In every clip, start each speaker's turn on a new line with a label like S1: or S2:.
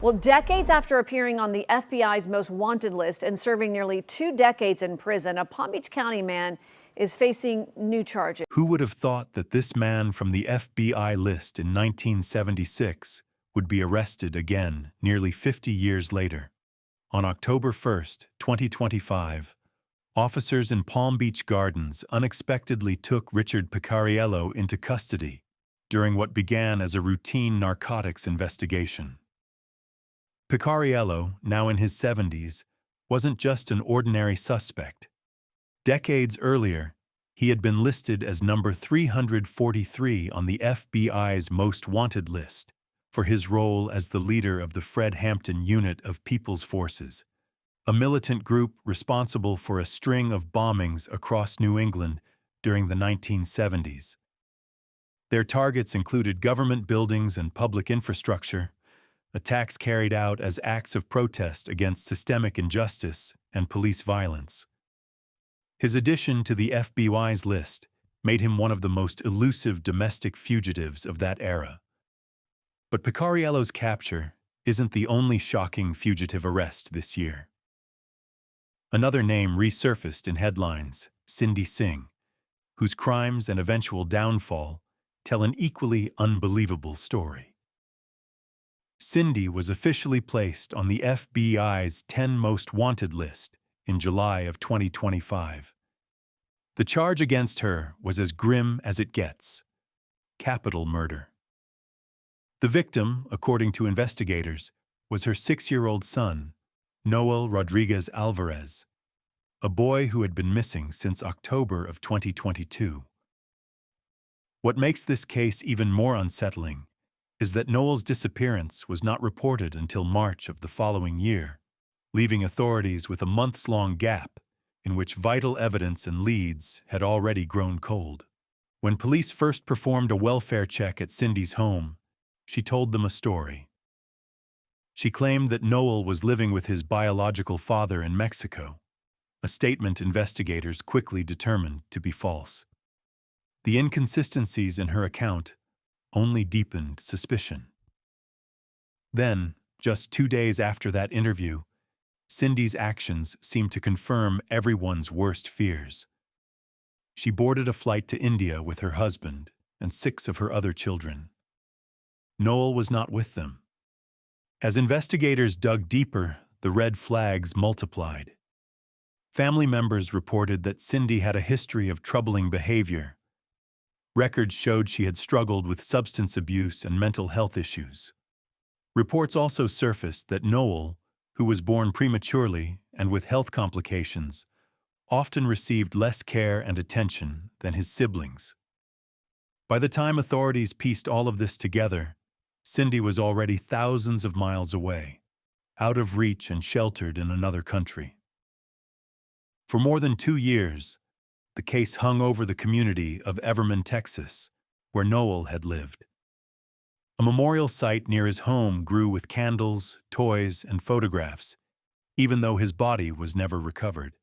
S1: Well, decades after appearing on the FBI's most wanted list and serving nearly 2 decades in prison, a Palm Beach County man is facing new charges.
S2: Who would have thought that this man from the FBI list in 1976 would be arrested again nearly 50 years later? On October 1st, 2025, officers in Palm Beach Gardens unexpectedly took Richard Picariello into custody during what began as a routine narcotics investigation. Picariello, now in his 70s, wasn't just an ordinary suspect. Decades earlier, he had been listed as number 343 on the FBI's most wanted list for his role as the leader of the Fred Hampton Unit of People's Forces, a militant group responsible for a string of bombings across New England during the 1970s. Their targets included government buildings and public infrastructure, attacks carried out as acts of protest against systemic injustice and police violence. His addition to the FBI's list made him one of the most elusive domestic fugitives of that era. But Picariello's capture isn't the only shocking fugitive arrest this year. Another name resurfaced in headlines, Cindy Singh, whose crimes and eventual downfall tell an equally unbelievable story. Cindy was officially placed on the FBI's 10 most wanted list in July of 2025. The charge against her was as grim as it gets: capital murder. The victim, according to investigators, was her 6-year-old son, Noel Rodriguez Alvarez, a boy who had been missing since October of 2022. What makes this case even more unsettling is that Noel's disappearance was not reported until March of the following year, leaving authorities with a months-long gap in which vital evidence and leads had already grown cold. When police first performed a welfare check at Cindy's home, she told them a story. She claimed that Noel was living with his biological father in Mexico, a statement investigators quickly determined to be false. The inconsistencies in her account only deepened suspicion. Then, just 2 days after that interview, Cindy's actions seemed to confirm everyone's worst fears. She boarded a flight to India with her husband and 6 of her other children. Noel was not with them. As investigators dug deeper, the red flags multiplied. Family members reported that Cindy had a history of troubling behavior. Records showed she had struggled with substance abuse and mental health issues. Reports also surfaced that Noel, who was born prematurely and with health complications, often received less care and attention than his siblings. By the time authorities pieced all of this together, Cindy was already thousands of miles away, out of reach and sheltered in another country. For more than 2 years, the case hung over the community of Everman, Texas, where Noel had lived. A memorial site near his home grew with candles, toys, and photographs, even though his body was never recovered.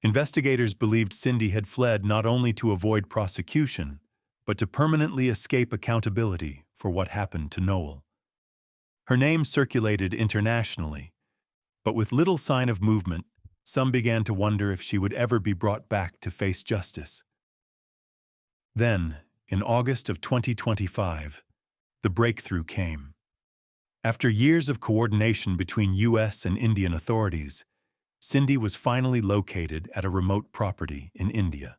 S2: Investigators believed Cindy had fled not only to avoid prosecution, but to permanently escape accountability for what happened to Noel. Her name circulated internationally, but with little sign of movement, some began to wonder if she would ever be brought back to face justice. Then, in August of 2025, the breakthrough came. After years of coordination between U.S. and Indian authorities, Cindy was finally located at a remote property in India.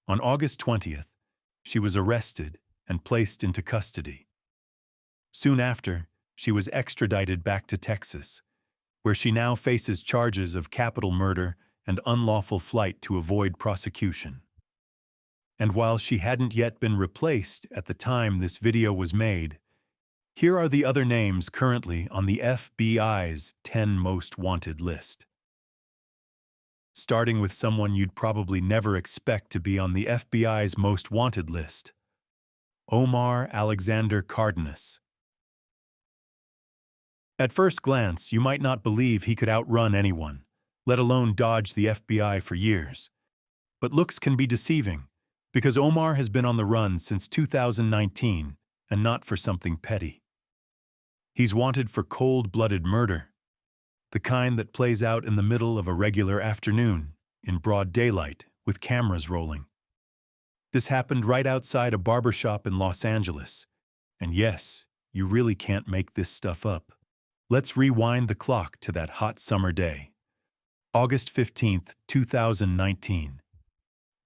S2: On August 20th, she was arrested and placed into custody. Soon after, she was extradited back to Texas, where she now faces charges of capital murder and unlawful flight to avoid prosecution. And while she hadn't yet been replaced at the time this video was made, here are the other names currently on the FBI's 10 most wanted list. Starting with someone you'd probably never expect to be on the FBI's most wanted list: Omar Alexander Cardenas. At first glance, you might not believe he could outrun anyone, let alone dodge the FBI for years. But looks can be deceiving, because Omar has been on the run since 2019, and not for something petty. He's wanted for cold-blooded murder, the kind that plays out in the middle of a regular afternoon, in broad daylight, with cameras rolling. This happened right outside a barbershop in Los Angeles. And yes, you really can't make this stuff up. Let's rewind the clock to that hot summer day. August 15th, 2019.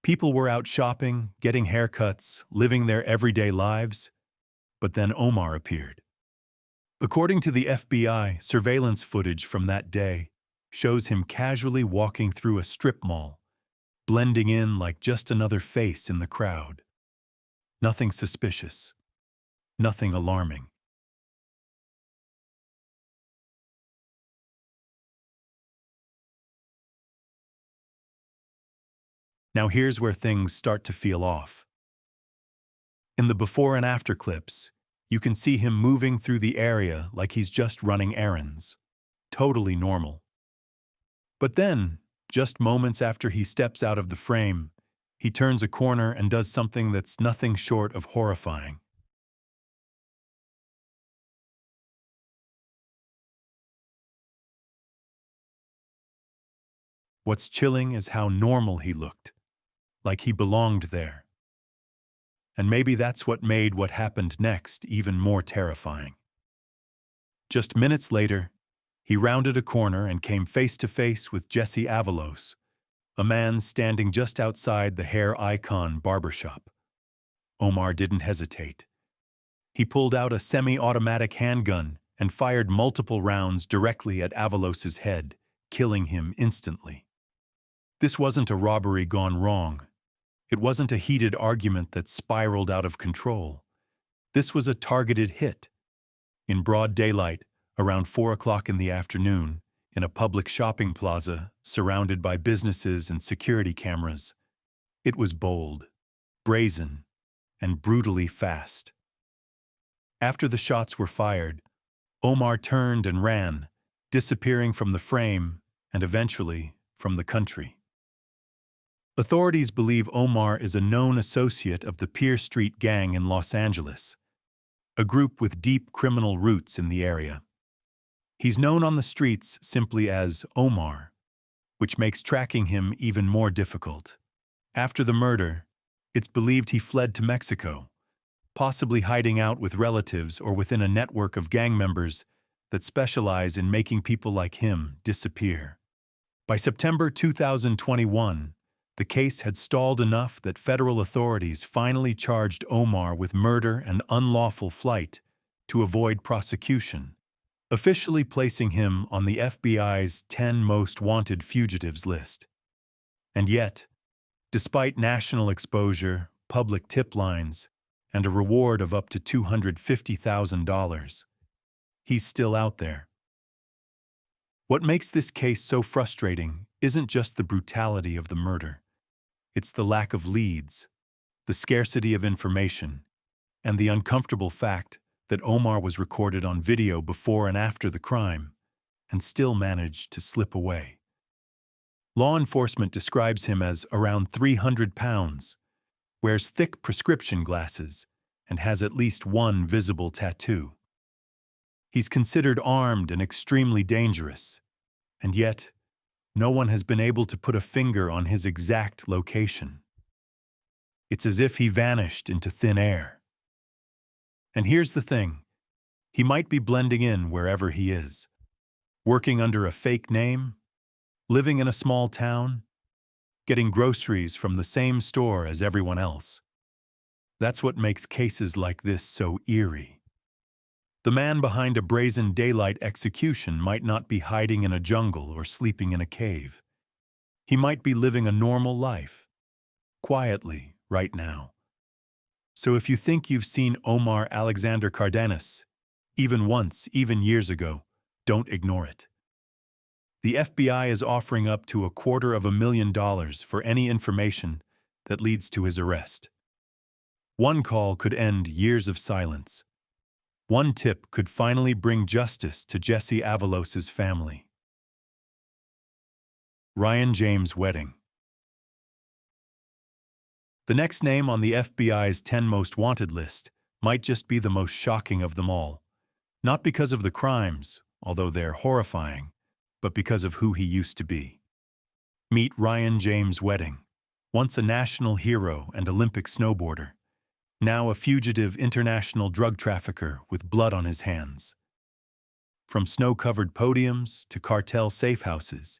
S2: People were out shopping, getting haircuts, living their everyday lives. But then Omar appeared. According to the FBI, surveillance footage from that day shows him casually walking through a strip mall, blending in like just another face in the crowd. Nothing suspicious. Nothing alarming. Now here's where things start to feel off. In the before and after clips, you can see him moving through the area like he's just running errands. Totally normal. But then, just moments after he steps out of the frame, he turns a corner and does something that's nothing short of horrifying. What's chilling is how normal he looked, like he belonged there. And maybe that's what made what happened next even more terrifying. Just minutes later, he rounded a corner and came face to face with Jesse Avalos, a man standing just outside the Hair Icon barbershop. Omar didn't hesitate. He pulled out a semi-automatic handgun and fired multiple rounds directly at Avalos's head, killing him instantly. This wasn't a robbery gone wrong. It wasn't a heated argument that spiraled out of control. This was a targeted hit. In broad daylight, around 4 o'clock in the afternoon, in a public shopping plaza surrounded by businesses and security cameras. It was bold, brazen, and brutally fast. After the shots were fired, Omar turned and ran, disappearing from the frame and eventually from the country. Authorities believe Omar is a known associate of the Pier Street Gang in Los Angeles, a group with deep criminal roots in the area. He's known on the streets simply as Omar, which makes tracking him even more difficult. After the murder, it's believed he fled to Mexico, possibly hiding out with relatives or within a network of gang members that specialize in making people like him disappear. By September 2021, the case had stalled enough that federal authorities finally charged Omar with murder and unlawful flight to avoid prosecution, officially placing him on the FBI's 10 most wanted fugitives list. And yet, despite national exposure, public tip lines, and a reward of up to $250,000, he's still out there. What makes this case so frustrating isn't just the brutality of the murder. It's the lack of leads, the scarcity of information, and the uncomfortable fact that Omar was recorded on video before and after the crime and still managed to slip away. Law enforcement describes him as around 300 pounds, wears thick prescription glasses, and has at least one visible tattoo. He's considered armed and extremely dangerous, and yet, no one has been able to put a finger on his exact location. It's as if he vanished into thin air. And here's the thing, he might be blending in wherever he is, working under a fake name, living in a small town, getting groceries from the same store as everyone else. That's what makes cases like this so eerie. The man behind a brazen daylight execution might not be hiding in a jungle or sleeping in a cave. He might be living a normal life, quietly, right now. So if you think you've seen Omar Alexander Cardenas, even once, even years ago, don't ignore it. The FBI is offering up to $250,000 for any information that leads to his arrest. One call could end years of silence. One tip could finally bring justice to Jesse Avalos's family. Ryan James' wedding. The next name on the FBI's 10 most wanted list might just be the most shocking of them all. Not because of the crimes, although they're horrifying, but because of who he used to be. Meet Ryan James Wedding, once a national hero and Olympic snowboarder, now a fugitive international drug trafficker with blood on his hands. From snow-covered podiums to cartel safe houses,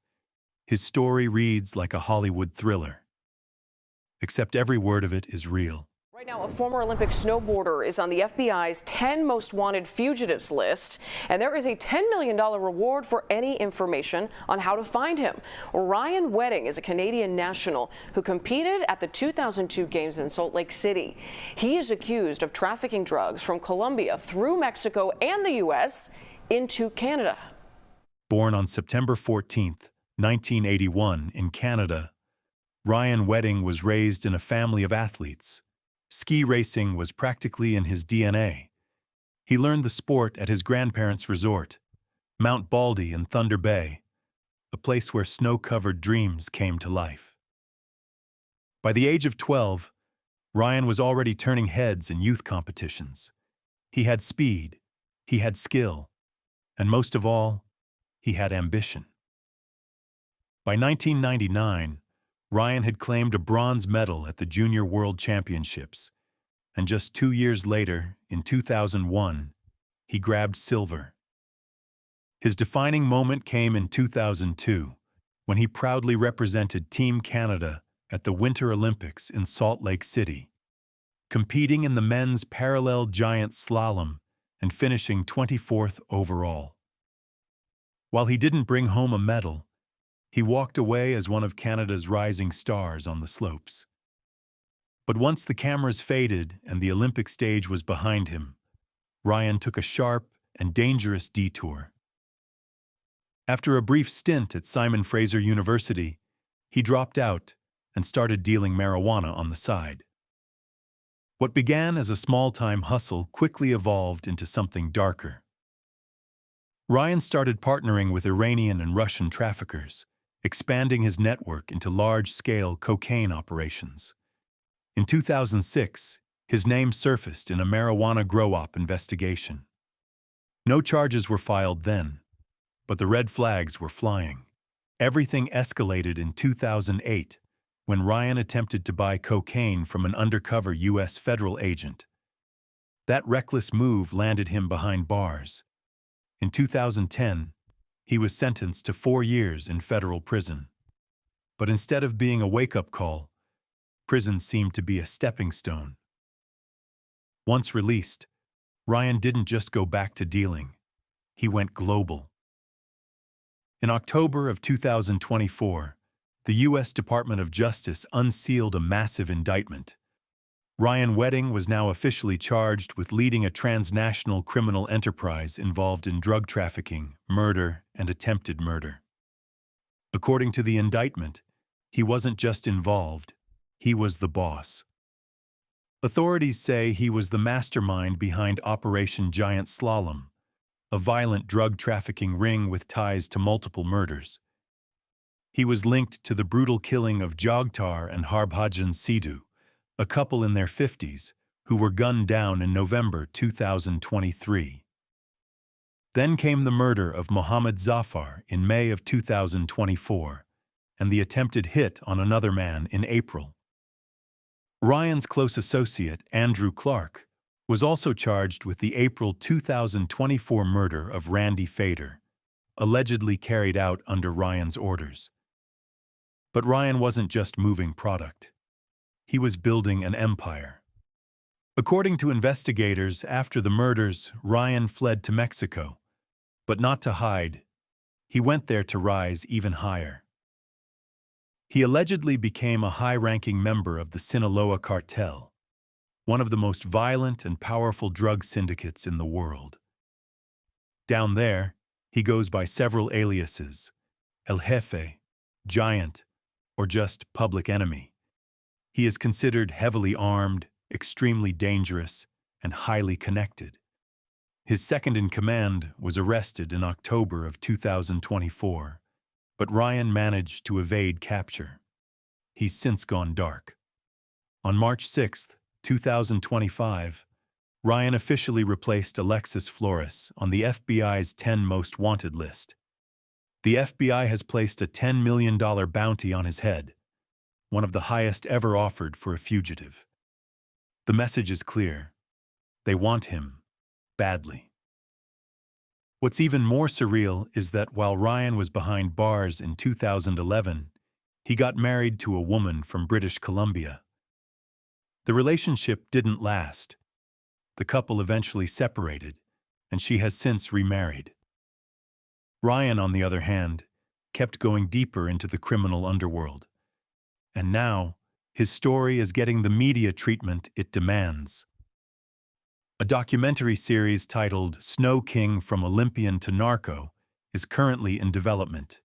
S2: his story reads like a Hollywood thriller. Except every word of it is real.
S3: Right now, a former Olympic snowboarder is on the FBI's 10 most wanted fugitives list, and there is a $10 million reward for any information on how to find him. Ryan Wedding is a Canadian national who competed at the 2002 Games in Salt Lake City. He is accused of trafficking drugs from Colombia through Mexico and the U.S. into Canada.
S2: Born on September 14, 1981, in Canada, Ryan Wedding was raised in a family of athletes. Ski racing was practically in his DNA. He learned the sport at his grandparents' resort, Mount Baldy in Thunder Bay, a place where snow-covered dreams came to life. By the age of 12, Ryan was already turning heads in youth competitions. He had speed, he had skill, and most of all, he had ambition. By 1999, Ryan had claimed a bronze medal at the Junior World Championships, and just 2 years later, in 2001, he grabbed silver. His defining moment came in 2002, when he proudly represented Team Canada at the Winter Olympics in Salt Lake City, competing in the men's parallel giant slalom and finishing 24th overall. While he didn't bring home a medal, he walked away as one of Canada's rising stars on the slopes. But once the cameras faded and the Olympic stage was behind him, Ryan took a sharp and dangerous detour. After a brief stint at Simon Fraser University, he dropped out and started dealing marijuana on the side. What began as a small-time hustle quickly evolved into something darker. Ryan started partnering with Iranian and Russian traffickers, expanding his network into large-scale cocaine operations. In 2006, his name surfaced in a marijuana grow-op investigation. No charges were filed then, but the red flags were flying. Everything escalated in 2008, when Ryan attempted to buy cocaine from an undercover U.S. federal agent. That reckless move landed him behind bars. In 2010, he was sentenced to 4 years in federal prison. But instead of being a wake-up call, prison seemed to be a stepping stone. Once released, Ryan didn't just go back to dealing. He went global. In October of 2024, the U.S. Department of Justice unsealed a massive indictment. Ryan Wedding was now officially charged with leading a transnational criminal enterprise involved in drug trafficking, murder, and attempted murder. According to the indictment, he wasn't just involved, he was the boss. Authorities say he was the mastermind behind Operation Giant Slalom, a violent drug trafficking ring with ties to multiple murders. He was linked to the brutal killing of Jogtar and Harbhajan Sidhu, a couple in their 50s, who were gunned down in November 2023. Then came the murder of Mohammed Zafar in May of 2024, and the attempted hit on another man in April. Ryan's close associate, Andrew Clark, was also charged with the April 2024 murder of Randy Fader, allegedly carried out under Ryan's orders. But Ryan wasn't just moving product. He was building an empire. According to investigators, after the murders, Ryan fled to Mexico, but not to hide. He went there to rise even higher. He allegedly became a high-ranking member of the Sinaloa cartel, one of the most violent and powerful drug syndicates in the world. Down there, he goes by several aliases: El Jefe, Giant, or just Public Enemy. He is considered heavily armed, extremely dangerous, and highly connected. His second-in-command was arrested in October of 2024, but Ryan managed to evade capture. He's since gone dark. On March 6, 2025, Ryan officially replaced Alexis Flores on the FBI's 10 most wanted list. The FBI has placed a $10 million bounty on his head, one of the highest ever offered for a fugitive. The message is clear. They want him, badly. What's even more surreal is that while Ryan was behind bars in 2011, he got married to a woman from British Columbia. The relationship didn't last. The couple eventually separated, and she has since remarried. Ryan, on the other hand, kept going deeper into the criminal underworld. And now, his story is getting the media treatment it demands. A documentary series titled Snow King: From Olympian to Narco is currently in development.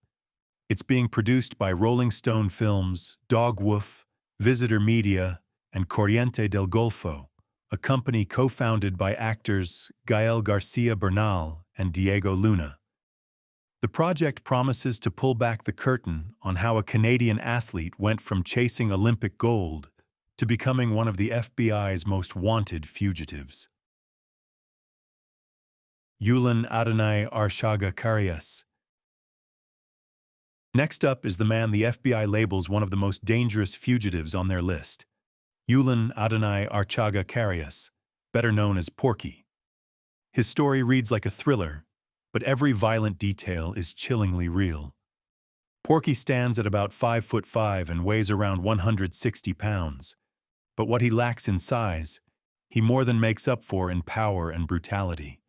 S2: It's being produced by Rolling Stone Films, Dog Wolf, Visitor Media, and Corriente del Golfo, a company co-founded by actors Gael Garcia Bernal and Diego Luna. The project promises to pull back the curtain on how a Canadian athlete went from chasing Olympic gold to becoming one of the FBI's most wanted fugitives. Yulan Adonai Arshaga Karius. Next up is the man the FBI labels one of the most dangerous fugitives on their list, Yulan Adonai Arshaga Karius, better known as Porky. His story reads like a thriller, but every violent detail is chillingly real. Porky stands at about 5'5" and weighs around 160 pounds. But what he lacks in size, he more than makes up for in power and brutality.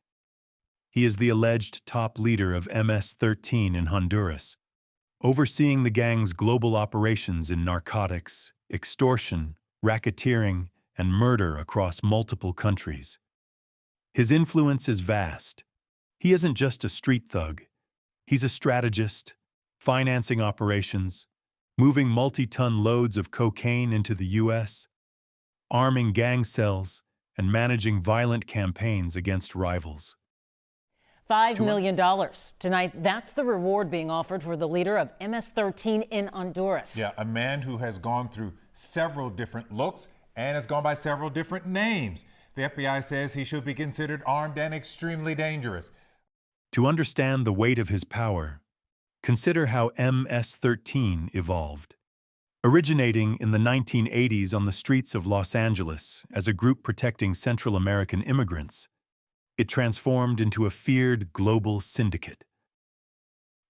S2: He is the alleged top leader of MS-13 in Honduras, overseeing the gang's global operations in narcotics, extortion, racketeering, and murder across multiple countries. His influence is vast. He isn't just a street thug. He's a strategist, financing operations, moving multi-ton loads of cocaine into the U.S., arming gang cells, and managing violent campaigns against rivals.
S4: $5 million. Tonight, that's the reward being offered for the leader of MS-13 in Honduras.
S5: Yeah, a man who has gone through several different looks and has gone by several different names. The FBI says he should be considered armed and extremely dangerous.
S2: To understand the weight of his power, consider how MS-13 evolved. Originating in the 1980s on the streets of Los Angeles as a group protecting Central American immigrants, it transformed into a feared global syndicate.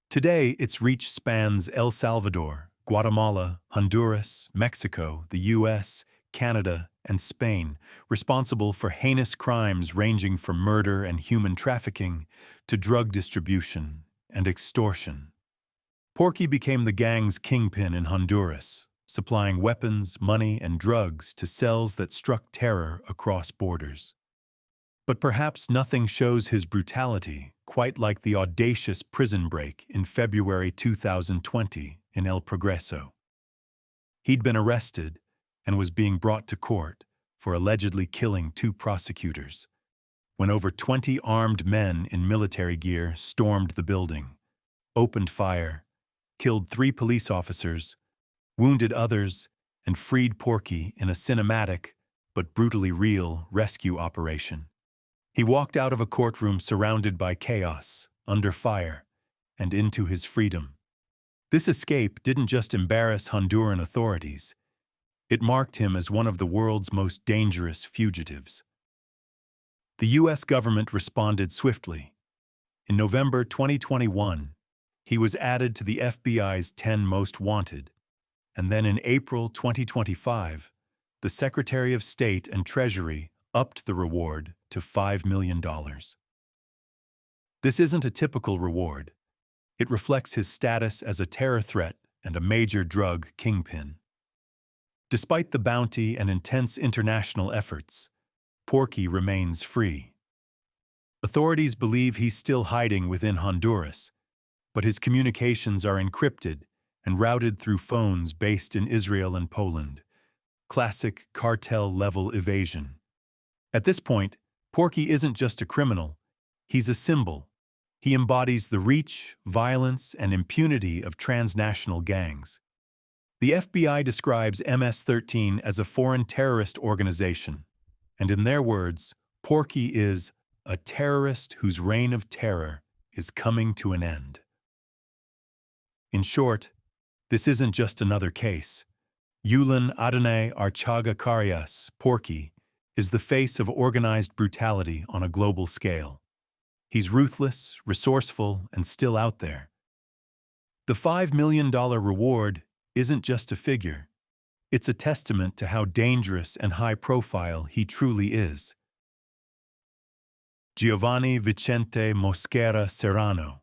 S2: Today, its reach spans El Salvador, Guatemala, Honduras, Mexico, the U.S., Canada, and Spain, responsible for heinous crimes ranging from murder and human trafficking to drug distribution and extortion. Porky became the gang's kingpin in Honduras, supplying weapons, money, and drugs to cells that struck terror across borders. But perhaps nothing shows his brutality quite like the audacious prison break in February 2020 in El Progreso. He'd been arrested and was being brought to court for allegedly killing 2 prosecutors, when over 20 armed men in military gear stormed the building, opened fire, killed 3 police officers, wounded others, and freed Porky in a cinematic but brutally real rescue operation. He walked out of a courtroom surrounded by chaos, under fire, and into his freedom. This escape didn't just embarrass Honduran authorities. It marked him as one of the world's most dangerous fugitives. The U.S. government responded swiftly. In November 2021, he was added to the FBI's 10 most wanted, and then in April 2025, the Secretary of State and Treasury upped the reward to $5 million. This isn't a typical reward. It reflects his status as a terror threat and a major drug kingpin. Despite the bounty and intense international efforts, Porky remains free. Authorities believe he's still hiding within Honduras, but his communications are encrypted and routed through phones based in Israel and Poland. Classic cartel-level evasion. At this point, Porky isn't just a criminal, he's a symbol. He embodies the reach, violence, and impunity of transnational gangs. The FBI describes MS-13 as a foreign terrorist organization, and in their words, Porky is a terrorist whose reign of terror is coming to an end. In short, this isn't just another case. Yulan Adonai Archaga Karias, Porky, is the face of organized brutality on a global scale. He's ruthless, resourceful, and still out there. The $5 million reward isn't just a figure. It's a testament to how dangerous and high-profile he truly is. Giovanni Vicente Mosquera Serrano.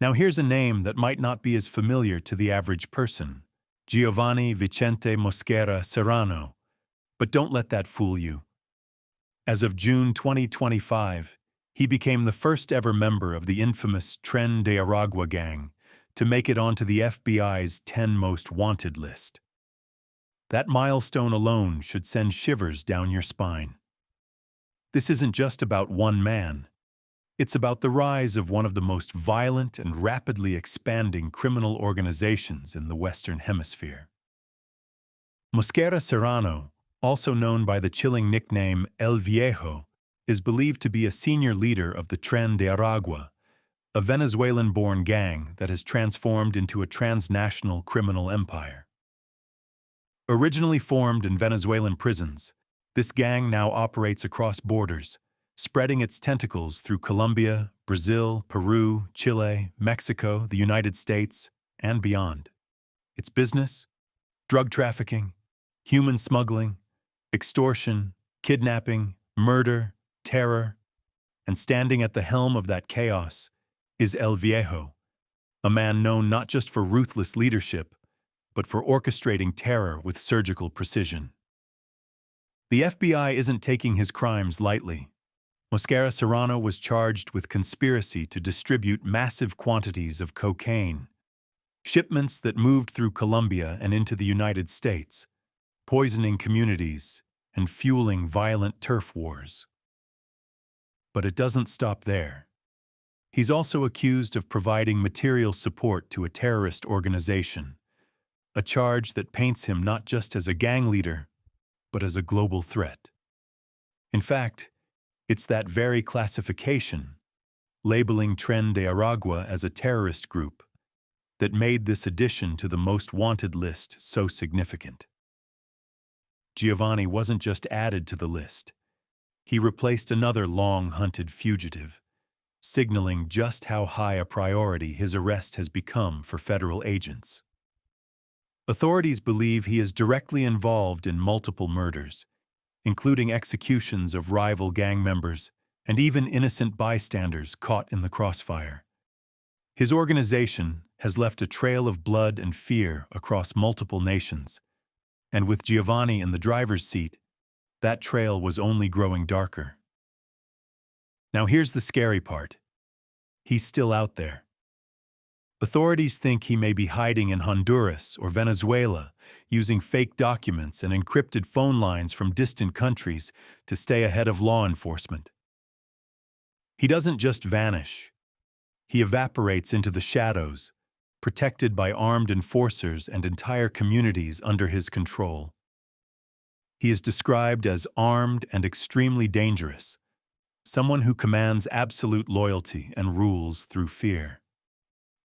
S2: Now here's a name that might not be as familiar to the average person. Giovanni Vicente Mosquera Serrano. But don't let that fool you. As of June 2025, he became the first ever member of the infamous Tren de Aragua gang to make it onto the FBI's 10 Most Wanted list. That milestone alone should send shivers down your spine. This isn't just about one man. It's about the rise of one of the most violent and rapidly expanding criminal organizations in the Western Hemisphere. Mosquera Serrano, also known by the chilling nickname El Viejo, is believed to be a senior leader of the Tren de Aragua, a Venezuelan-born gang that has transformed into a transnational criminal empire. Originally formed in Venezuelan prisons, this gang now operates across borders, spreading its tentacles through Colombia, Brazil, Peru, Chile, Mexico, the United States, and beyond. Its business? Drug trafficking, human smuggling, extortion, kidnapping, murder, terror, and standing at the helm of that chaos is El Viejo, a man known not just for ruthless leadership, but for orchestrating terror with surgical precision. The FBI isn't taking his crimes lightly. Mosquera Serrano was charged with conspiracy to distribute massive quantities of cocaine, shipments that moved through Colombia and into the United States, poisoning communities and fueling violent turf wars. But it doesn't stop there. He's also accused of providing material support to a terrorist organization, a charge that paints him not just as a gang leader, but as a global threat. In fact, it's that very classification, labeling Tren de Aragua as a terrorist group, that made this addition to the most wanted list so significant. Giovanni wasn't just added to the list. He replaced another long-hunted fugitive, signaling just how high a priority his arrest has become for federal agents. Authorities believe he is directly involved in multiple murders, including executions of rival gang members and even innocent bystanders caught in the crossfire. His organization has left a trail of blood and fear across multiple nations, and with Giovanni in the driver's seat, that trail was only growing darker. Now here's the scary part. He's still out there. Authorities think he may be hiding in Honduras or Venezuela, using fake documents and encrypted phone lines from distant countries to stay ahead of law enforcement. He doesn't just vanish. He evaporates into the shadows, protected by armed enforcers and entire communities under his control. He is described as armed and extremely dangerous, someone who commands absolute loyalty and rules through fear.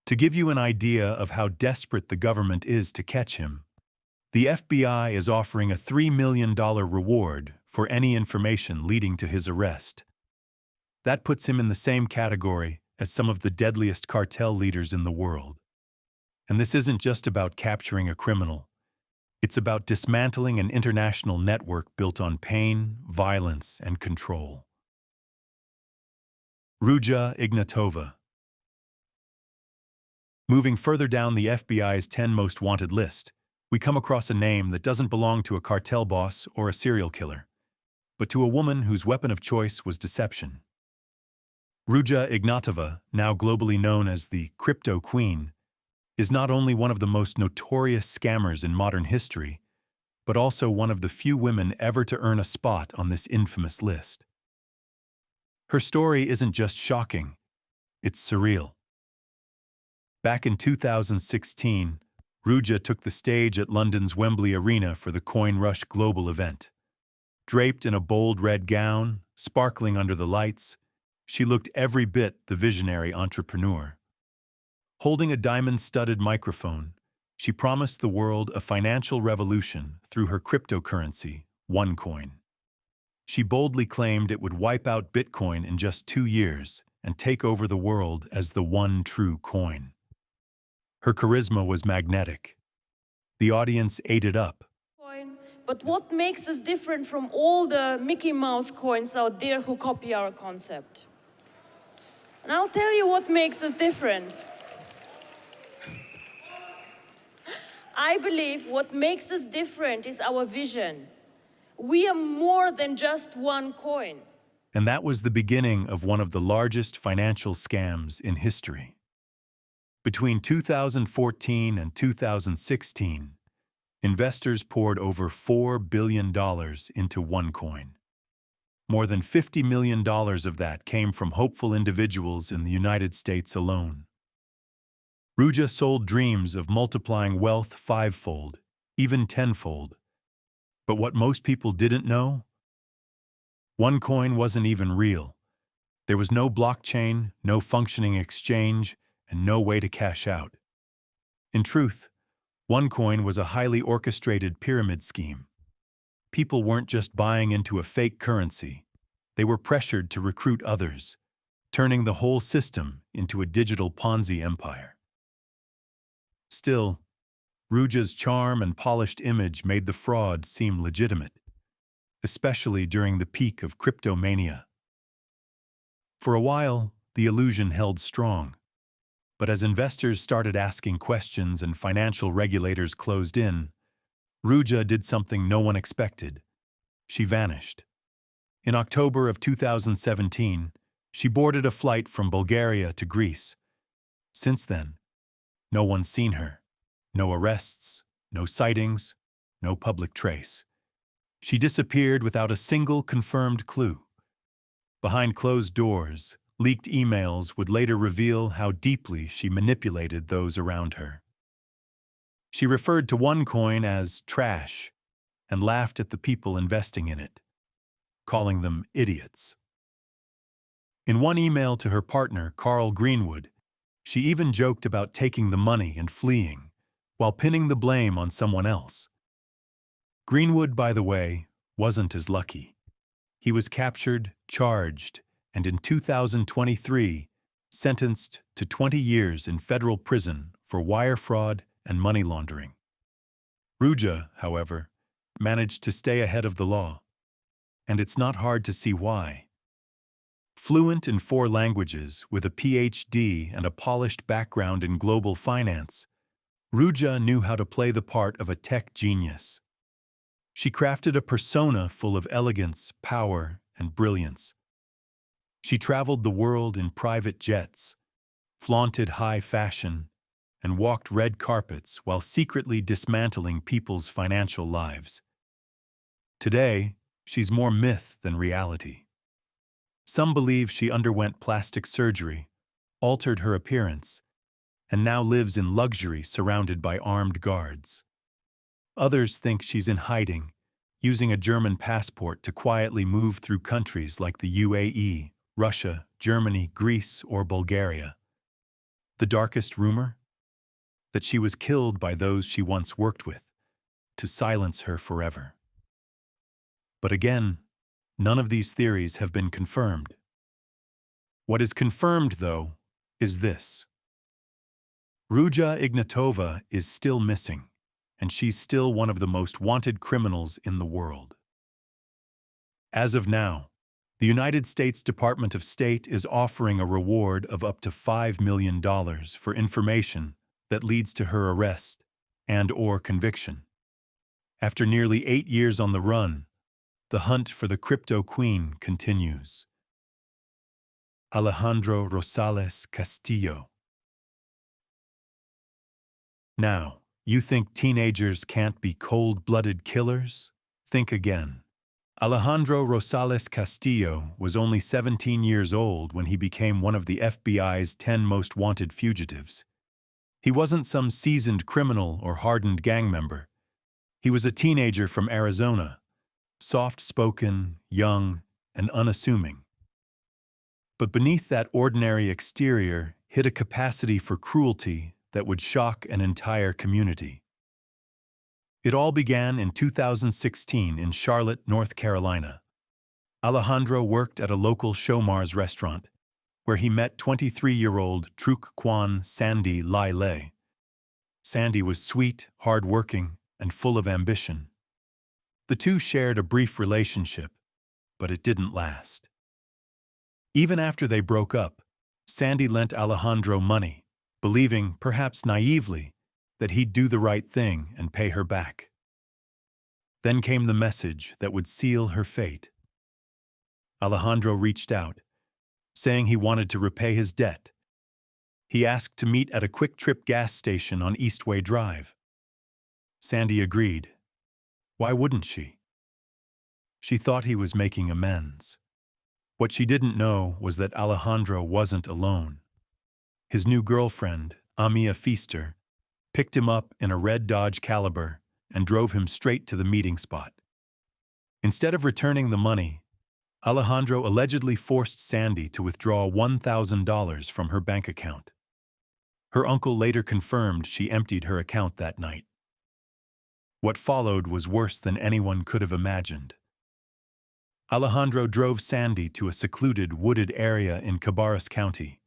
S2: To give you an idea of how desperate the government is to catch him, the FBI is offering a $3 million reward for any information leading to his arrest. That puts him in the same category as some of the deadliest cartel leaders in the world. And this isn't just about capturing a criminal. It's about dismantling an international network built on pain, violence, and control. Ruja Ignatova. Moving further down the FBI's 10 Most Wanted list, we come across a name that doesn't belong to a cartel boss or a serial killer, but to a woman whose weapon of choice was deception. Ruja Ignatova, now globally known as the Crypto Queen, is not only one of the most notorious scammers in modern history, but also one of the few women ever to earn a spot on this infamous list. Her story isn't just shocking, it's surreal. Back in 2016, Ruja took the stage at London's Wembley Arena for the Coin Rush Global event. Draped in a bold red gown, sparkling under the lights, she looked every bit the visionary entrepreneur. Holding a diamond-studded microphone, she promised the world a financial revolution through her cryptocurrency, OneCoin. She boldly claimed it would wipe out Bitcoin in just 2 years and take over the world as the one true coin. Her charisma was magnetic. The audience ate it up.
S6: But what makes us different from all the Mickey Mouse coins out there who copy our concept? And I'll tell you what makes us different. I believe what makes us different is our vision. We are more than just one coin.
S2: And that was the beginning of one of the largest financial scams in history. Between 2014 and 2016, investors poured over $4 billion into OneCoin. More than $50 million of that came from hopeful individuals in the United States alone. Ruja sold dreams of multiplying wealth fivefold, even tenfold. But what most people didn't know? OneCoin wasn't even real. There was no blockchain, no functioning exchange, and no way to cash out. In truth, OneCoin was a highly orchestrated pyramid scheme. People weren't just buying into a fake currency. They were pressured to recruit others, turning the whole system into a digital Ponzi empire. Still, Ruja's charm and polished image made the fraud seem legitimate, especially during the peak of cryptomania. For a while, the illusion held strong. But as investors started asking questions and financial regulators closed in, Ruja did something no one expected. She vanished. In October of 2017, she boarded a flight from Bulgaria to Greece. Since then, no one's seen her. No arrests, no sightings, no public trace. She disappeared without a single confirmed clue. Behind closed doors, leaked emails would later reveal how deeply she manipulated those around her. She referred to OneCoin as trash and laughed at the people investing in it, calling them idiots. In one email to her partner, Carl Greenwood, she even joked about taking the money and fleeing, while pinning the blame on someone else. Greenwood, by the way, wasn't as lucky. He was captured, charged, and in 2023, sentenced to 20 years in federal prison for wire fraud and money laundering. Ruja, however, managed to stay ahead of the law, and it's not hard to see why. Fluent in 4 languages, with a PhD and a polished background in global finance, Ruja knew how to play the part of a tech genius. She crafted a persona full of elegance, power, and brilliance. She traveled the world in private jets, flaunted high fashion, and walked red carpets while secretly dismantling people's financial lives. Today, she's more myth than reality. Some believe she underwent plastic surgery, altered her appearance, and now lives in luxury surrounded by armed guards. Others think she's in hiding, using a German passport to quietly move through countries like the UAE, Russia, Germany, Greece, or Bulgaria. The darkest rumor? That she was killed by those she once worked with, to silence her forever. But again, none of these theories have been confirmed. What is confirmed, though, is this. Ruja Ignatova is still missing, and she's still one of the most wanted criminals in the world. As of now, the United States Department of State is offering a reward of up to $5 million for information that leads to her arrest and/or conviction. After nearly 8 years on the run, the hunt for the crypto queen continues. Alejandro Rosales Castillo. Now, you think teenagers can't be cold-blooded killers? Think again. Alejandro Rosales Castillo was only 17 years old when he became one of the FBI's 10 most wanted fugitives. He wasn't some seasoned criminal or hardened gang member. He was a teenager from Arizona, soft-spoken, young, and unassuming. But beneath that ordinary exterior hid a capacity for cruelty that would shock an entire community. It all began in 2016 in Charlotte, North Carolina. Alejandro worked at a local Showmars restaurant, where he met 23-year-old Truk Kwan Sandy Lai Lei. Sandy was sweet, hard-working, and full of ambition. The two shared a brief relationship, but it didn't last. Even after they broke up, Sandy lent Alejandro money, believing, perhaps naively, that he'd do the right thing and pay her back. Then came the message that would seal her fate. Alejandro reached out, saying he wanted to repay his debt. He asked to meet at a quick-trip gas station on Eastway Drive. Sandy agreed. Why wouldn't she? She thought he was making amends. What she didn't know was that Alejandro wasn't alone. His new girlfriend, Amia Feaster, picked him up in a red Dodge Caliber and drove him straight to the meeting spot. Instead of returning the money, Alejandro allegedly forced Sandy to withdraw $1,000 from her bank account. Her uncle later confirmed she emptied her account that night. What followed was worse than anyone could have imagined. Alejandro drove Sandy to a secluded, wooded area in Cabarrus County.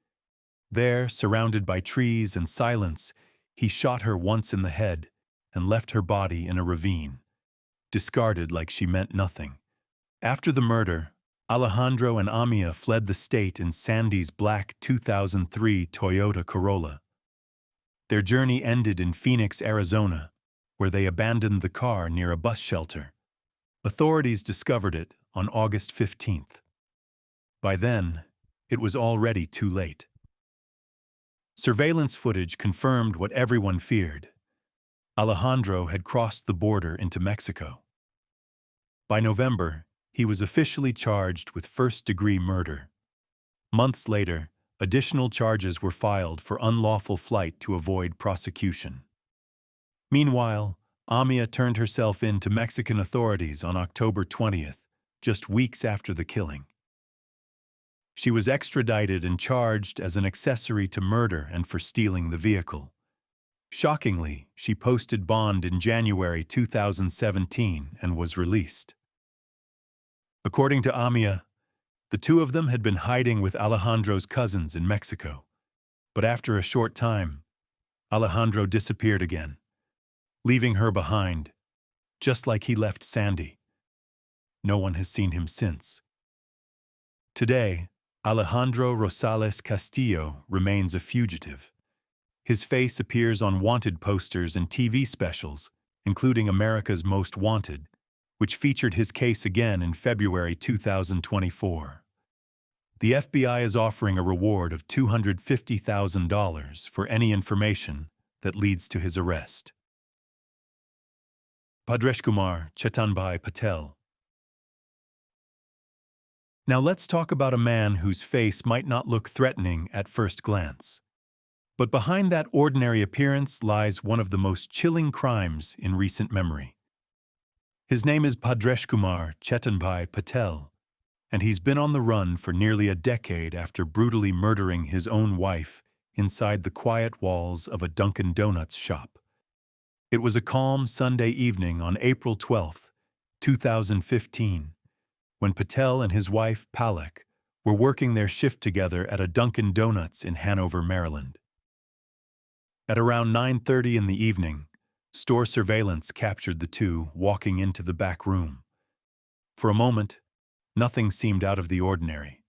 S2: There, surrounded by trees and silence, he shot her once in the head and left her body in a ravine, discarded like she meant nothing. After the murder, Alejandro and Amia fled the state in Sandy's black 2003 Toyota Corolla. Their journey ended in Phoenix, Arizona, where they abandoned the car near a bus shelter. Authorities discovered it on August 15th. By then, it was already too late. Surveillance footage confirmed what everyone feared. Alejandro had crossed the border into Mexico. By November, he was officially charged with first-degree murder. Months later, additional charges were filed for unlawful flight to avoid prosecution. Meanwhile, Amia turned herself in to Mexican authorities on October 20th, just weeks after the killing. She was extradited and charged as an accessory to murder and for stealing the vehicle. Shockingly, she posted bond in January 2017 and was released. According to Amia, the two of them had been hiding with Alejandro's cousins in Mexico. But after a short time, Alejandro disappeared again, leaving her behind, just like he left Sandy. No one has seen him since. Today, Alejandro Rosales Castillo remains a fugitive. His face appears on wanted posters and TV specials, including America's Most Wanted, which featured his case again in February 2024. The FBI is offering a reward of $250,000 for any information that leads to his arrest. Bhadreshkumar Chetanbhai Patel. Now let's talk about a man whose face might not look threatening at first glance. But behind that ordinary appearance lies one of the most chilling crimes in recent memory. His name is Bhadreshkumar Chetanbhai Patel, and he's been on the run for nearly a decade after brutally murdering his own wife inside the quiet walls of a Dunkin' Donuts shop. It was a calm Sunday evening on April 12, 2015, when Patel and his wife, Palak, were working their shift together at a Dunkin' Donuts in Hanover, Maryland. At around 9:30 in the evening, store surveillance captured the two walking into the back room. For a moment, nothing seemed out of the ordinary.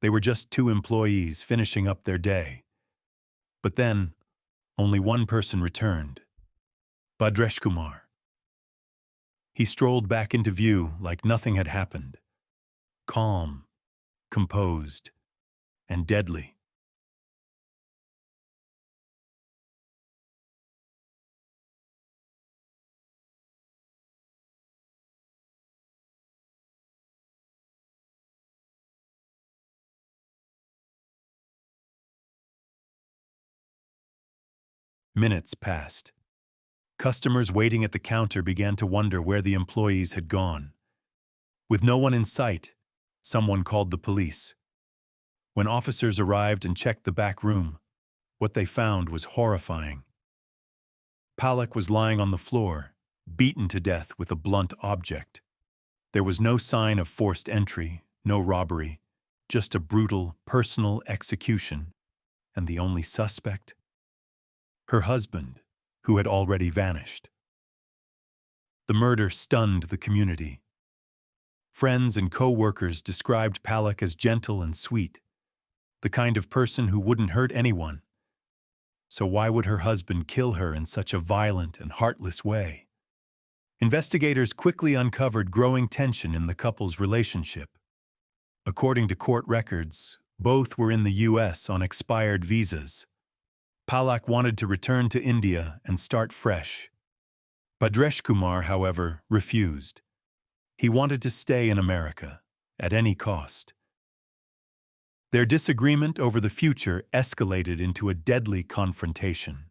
S2: They were just two employees finishing up their day. But then, only one person returned: Bhadreshkumar. He strolled back into view like nothing had happened, calm, composed, and deadly. Minutes passed. Customers waiting at the counter began to wonder where the employees had gone. With no one in sight, someone called the police. When officers arrived and checked the back room, what they found was horrifying. Palak was lying on the floor, beaten to death with a blunt object. There was no sign of forced entry, no robbery, just a brutal, personal execution. And the only suspect? Her husband, who had already vanished. The murder stunned the community. Friends and co-workers described Palak as gentle and sweet, the kind of person who wouldn't hurt anyone. So why would her husband kill her in such a violent and heartless way? Investigators quickly uncovered growing tension in the couple's relationship. According to court records, both were in the U.S. on expired visas. Palak wanted to return to India and start fresh. Bhadresh Kumar, however, refused. He wanted to stay in America, at any cost. Their disagreement over the future escalated into a deadly confrontation.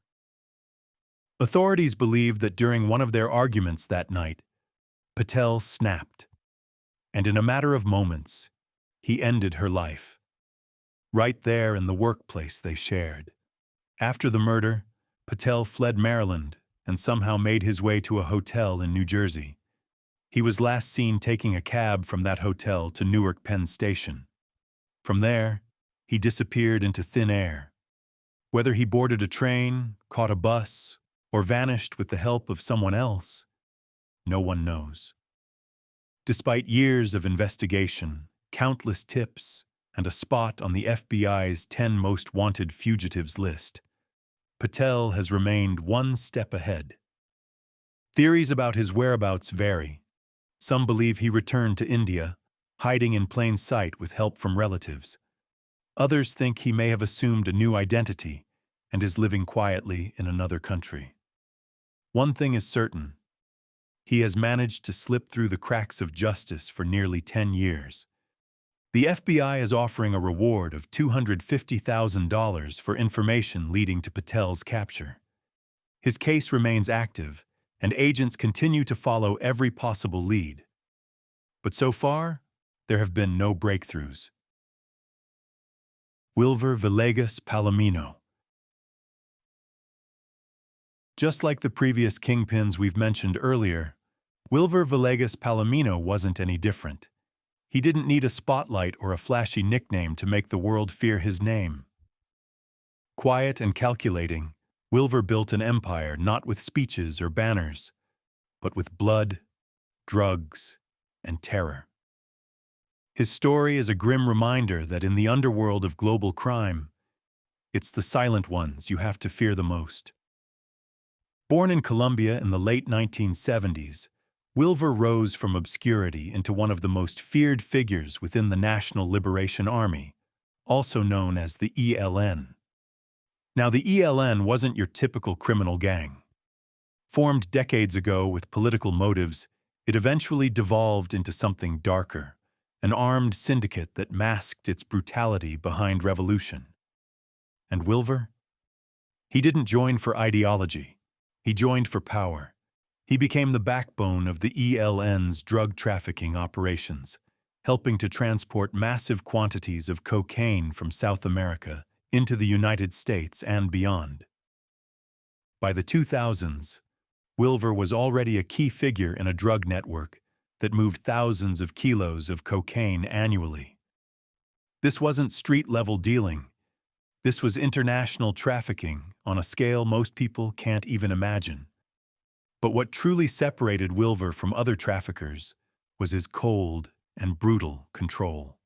S2: Authorities believed that during one of their arguments that night, Patel snapped, and in a matter of moments, he ended her life. Right there in the workplace they shared. After the murder, Patel fled Maryland and somehow made his way to a hotel in New Jersey. He was last seen taking a cab from that hotel to Newark Penn Station. From there, he disappeared into thin air. Whether he boarded a train, caught a bus, or vanished with the help of someone else, no one knows. Despite years of investigation, countless tips, and a spot on the FBI's 10 most wanted fugitives list, Patel has remained one step ahead. Theories about his whereabouts vary. Some believe he returned to India, hiding in plain sight with help from relatives. Others think he may have assumed a new identity and is living quietly in another country. One thing is certain: he has managed to slip through the cracks of justice for nearly 10 years. The FBI is offering a reward of $250,000 for information leading to Patel's capture. His case remains active, and agents continue to follow every possible lead. But so far, there have been no breakthroughs. Wilver Villegas Palomino. Just like the previous kingpins we've mentioned earlier, Wilver Villegas Palomino wasn't any different. He didn't need a spotlight or a flashy nickname to make the world fear his name. Quiet and calculating, Wilver built an empire not with speeches or banners, but with blood, drugs, and terror. His story is a grim reminder that in the underworld of global crime, it's the silent ones you have to fear the most. Born in Colombia in the late 1970s, Wilver rose from obscurity into one of the most feared figures within the National Liberation Army, also known as the ELN. Now, the ELN wasn't your typical criminal gang. Formed decades ago with political motives, it eventually devolved into something darker, an armed syndicate that masked its brutality behind revolution. And Wilver? He didn't join for ideology. He joined for power. He became the backbone of the ELN's drug trafficking operations, helping to transport massive quantities of cocaine from South America into the United States and beyond. By the 2000s, Wilver was already a key figure in a drug network that moved thousands of kilos of cocaine annually. This wasn't street-level dealing. This was international trafficking on a scale most people can't even imagine. But what truly separated Wilver from other traffickers was his cold and brutal control.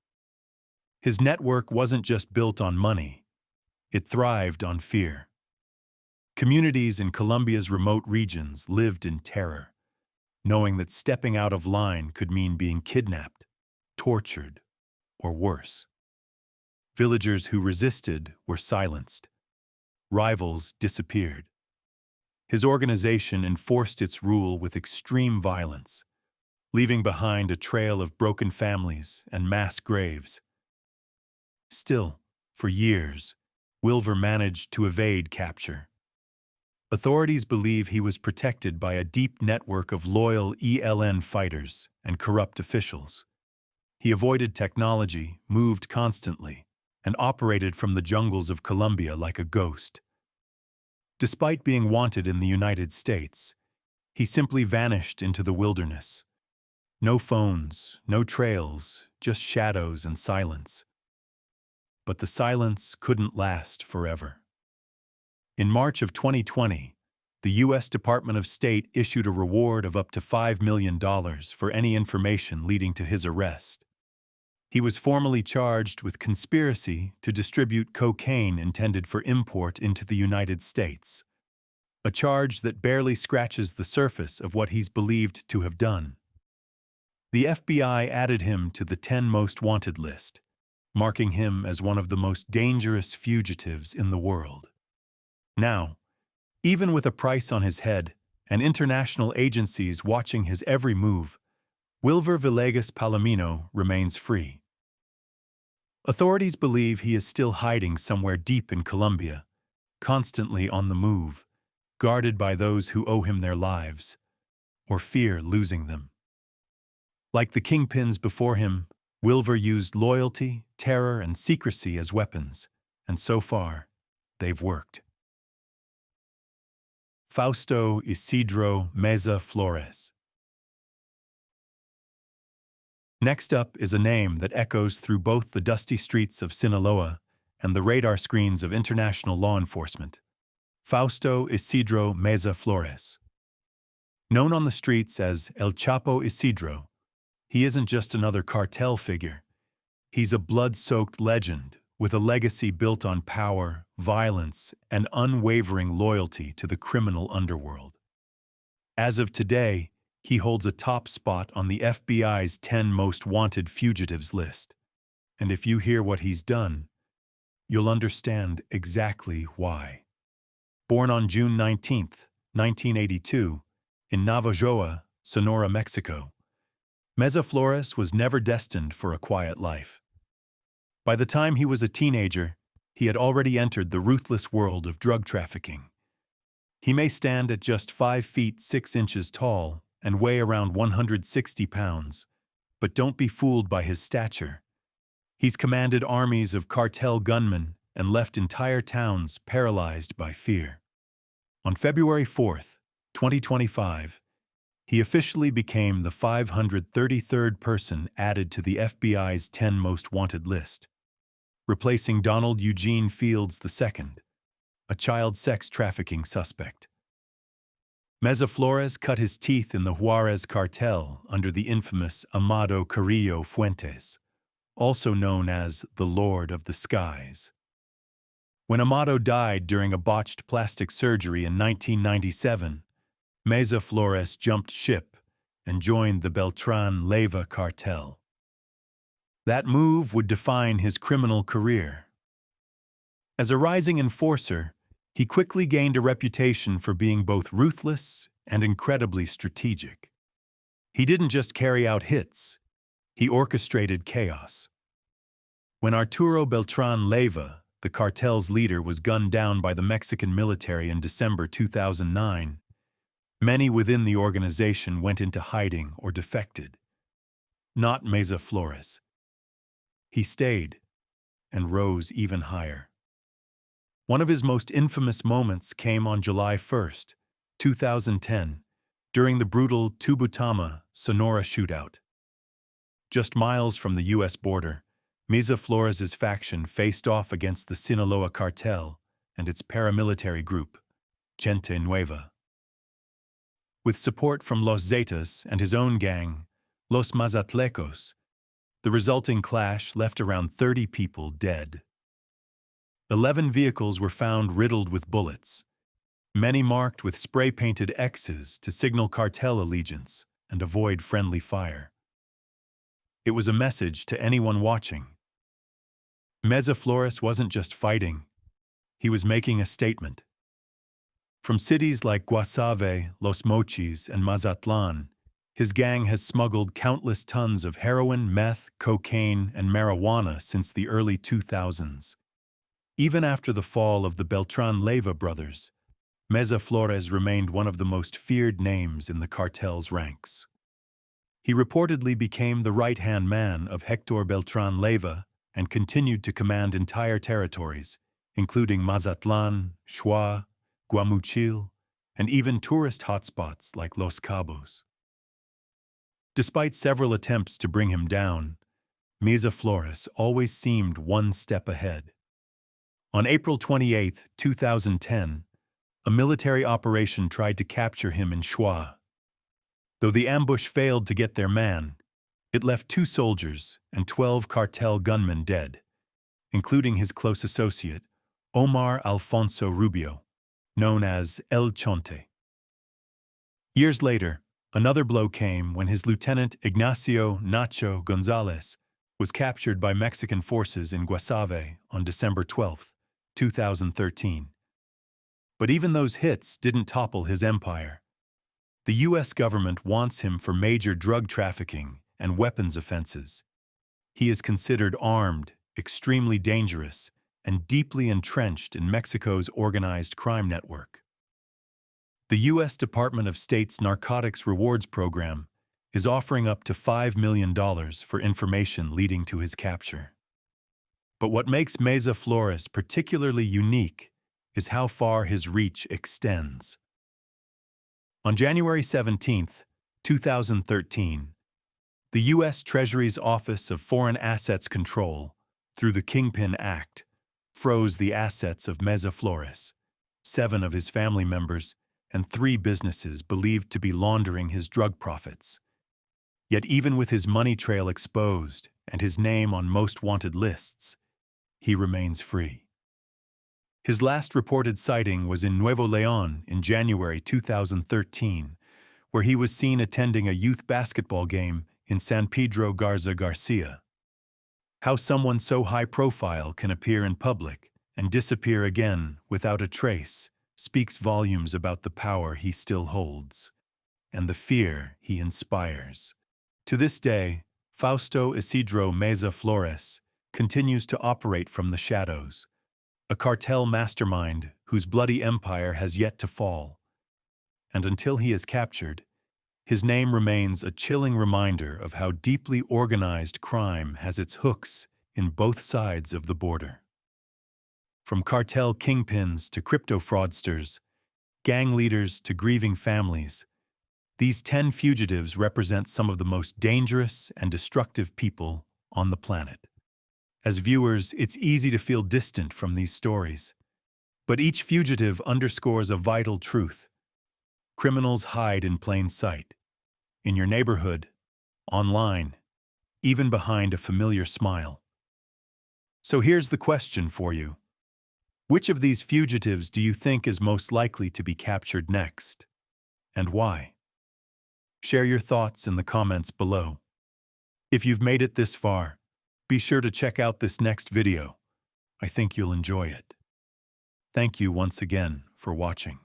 S2: His network wasn't just built on money, it thrived on fear. Communities in Colombia's remote regions lived in terror, knowing that stepping out of line could mean being kidnapped, tortured, or worse. Villagers who resisted were silenced. Rivals disappeared. His organization enforced its rule with extreme violence, leaving behind a trail of broken families and mass graves. Still, for years, Wilver managed to evade capture. Authorities believe he was protected by a deep network of loyal ELN fighters and corrupt officials. He avoided technology, moved constantly, and operated from the jungles of Colombia like a ghost. Despite being wanted in the United States, he simply vanished into the wilderness. No phones, no trails, just shadows and silence. But the silence couldn't last forever. In March of 2020, the U.S. Department of State issued a reward of up to $5 million for any information leading to his arrest. He was formally charged with conspiracy to distribute cocaine intended for import into the United States, a charge that barely scratches the surface of what he's believed to have done. The FBI added him to the 10 most wanted list, marking him as one of the most dangerous fugitives in the world. Now, even with a price on his head and international agencies watching his every move, Wilver Villegas Palomino remains free. Authorities believe he is still hiding somewhere deep in Colombia, constantly on the move, guarded by those who owe him their lives, or fear losing them. Like the kingpins before him, Wilver used loyalty, terror, and secrecy as weapons, and so far, they've worked. Fausto Isidro Meza Flores. Next up is a name that echoes through both the dusty streets of Sinaloa and the radar screens of international law enforcement. Fausto Isidro Meza Flores. Known on the streets as El Chapo Isidro, he isn't just another cartel figure. He's a blood-soaked legend with a legacy built on power, violence, and unwavering loyalty to the criminal underworld. As of today, he holds a top spot on the FBI's 10 most wanted fugitives list. And if you hear what he's done, you'll understand exactly why. Born on June 19, 1982, in Navojoa, Sonora, Mexico, Meza Flores was never destined for a quiet life. By the time he was a teenager, he had already entered the ruthless world of drug trafficking. He may stand at just 5 feet 6 inches tall and weigh around 160 pounds, but don't be fooled by his stature. He's commanded armies of cartel gunmen and left entire towns paralyzed by fear. On February 4, 2025, he officially became the 533rd person added to the FBI's 10 most wanted list, replacing Donald Eugene Fields II, a child sex trafficking suspect. Meza Flores cut his teeth in the Juarez cartel under the infamous Amado Carrillo Fuentes, also known as the Lord of the Skies. When Amado died during a botched plastic surgery in 1997, Meza Flores jumped ship and joined the Beltran Leyva cartel. That move would define his criminal career. As a rising enforcer, he quickly gained a reputation for being both ruthless and incredibly strategic. He didn't just carry out hits, he orchestrated chaos. When Arturo Beltran Leyva, the cartel's leader, was gunned down by the Mexican military in December 2009, many within the organization went into hiding or defected. Not Meza Flores. He stayed and rose even higher. One of his most infamous moments came on July 1, 2010, during the brutal Tubutama, Sonora shootout. Just miles from the U.S. border, Meza Flores' faction faced off against the Sinaloa cartel and its paramilitary group, Gente Nueva. With support from Los Zetas and his own gang, Los Mazatlecos, the resulting clash left around 30 people dead. 11 vehicles were found riddled with bullets, many marked with spray-painted X's to signal cartel allegiance and avoid friendly fire. It was a message to anyone watching. Meza Flores wasn't just fighting, he was making a statement. From cities like Guasave, Los Mochis, and Mazatlan, his gang has smuggled countless tons of heroin, meth, cocaine, and marijuana since the early 2000s. Even after the fall of the Beltran Leyva brothers, Meza Flores remained one of the most feared names in the cartel's ranks. He reportedly became the right-hand man of Hector Beltran Leyva and continued to command entire territories, including Mazatlan, Xoa, Guamuchil, and even tourist hotspots like Los Cabos. Despite several attempts to bring him down, Meza Flores always seemed one step ahead. On April 28, 2010, a military operation tried to capture him in Xoa. Though the ambush failed to get their man, it left 2 soldiers and 12 cartel gunmen dead, including his close associate, Omar Alfonso Rubio, known as El Chonte. Years later, another blow came when his lieutenant Ignacio Nacho Gonzalez was captured by Mexican forces in Guasave on December 12, 2013. But even those hits didn't topple his empire. The U.S. government wants him for major drug trafficking and weapons offenses. He is considered armed, extremely dangerous, and deeply entrenched in Mexico's organized crime network. The U.S. Department of State's Narcotics Rewards Program is offering up to $5 million for information leading to his capture. But what makes Meza Flores particularly unique is how far his reach extends. On January 17, 2013, the U.S. Treasury's Office of Foreign Assets Control, through the Kingpin Act, froze the assets of Meza Flores, 7 of his family members, and 3 businesses believed to be laundering his drug profits. Yet even with his money trail exposed and his name on most wanted lists, he remains free. His last reported sighting was in Nuevo León in January 2013, where he was seen attending a youth basketball game in San Pedro Garza Garcia. How someone so high-profile can appear in public and disappear again without a trace speaks volumes about the power he still holds and the fear he inspires. To this day, Fausto Isidro Meza Flores continues to operate from the shadows, a cartel mastermind whose bloody empire has yet to fall. And until he is captured, his name remains a chilling reminder of how deeply organized crime has its hooks in both sides of the border. From cartel kingpins to crypto fraudsters, gang leaders to grieving families, these 10 fugitives represent some of the most dangerous and destructive people on the planet. As viewers, it's easy to feel distant from these stories. But each fugitive underscores a vital truth. Criminals hide in plain sight. In your neighborhood, online, even behind a familiar smile. So here's the question for you. Which of these fugitives do you think is most likely to be captured next? And why? Share your thoughts in the comments below. If you've made it this far, be sure to check out this next video. I think you'll enjoy it. Thank you once again for watching.